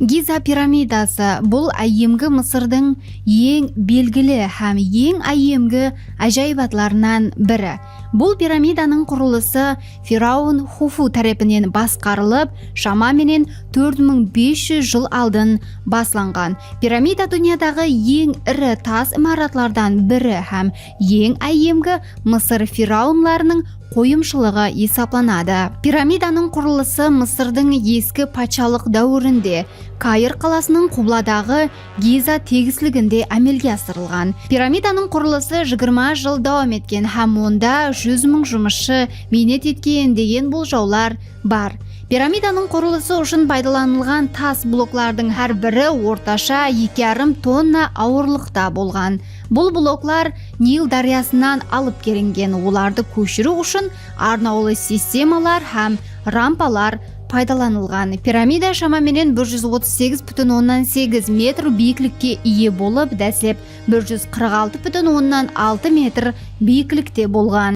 Гиза пирамидасы бұл айемгі Мысырдың ең белгілі һәм ең айемгі ажайбатларынан бірі. Бұл пирамиданың құрылысы Фираун Хуфу тарапынан басқарылып, шамамен 4500 жыл алдын басланған. Пирамида дүниядағы ең ірі тас имаратлардан бірі һәм ең айемгі Мысыр фираунларының қойымшылығы есапланады. Пирамиданың құрылысы Мысырдың ескі патшалық дәуірінде Каир қаласының Құбладағы Гиза тегіслігінде әмелге асырылған. Пирамиданың құрылысы 20 жыл дауам еткен һәм онда 100 мың жұмысшы мейнет еткен деген болжаулар бар. Пирамиданың құрылысы үшін пайдаланылған тас блоклардың әр бірі орташа 2,5 тонна ауырлықта болған. Бұл блоклар Нил дариясынан алып келінген. Оларды көшіру үшін арнаулы системалар һәм рампалар пайдаланылған. Пирамида шамамен 138,8 метр биіктікке ие болып, дәслеп 146,6 метр биіктікте болған.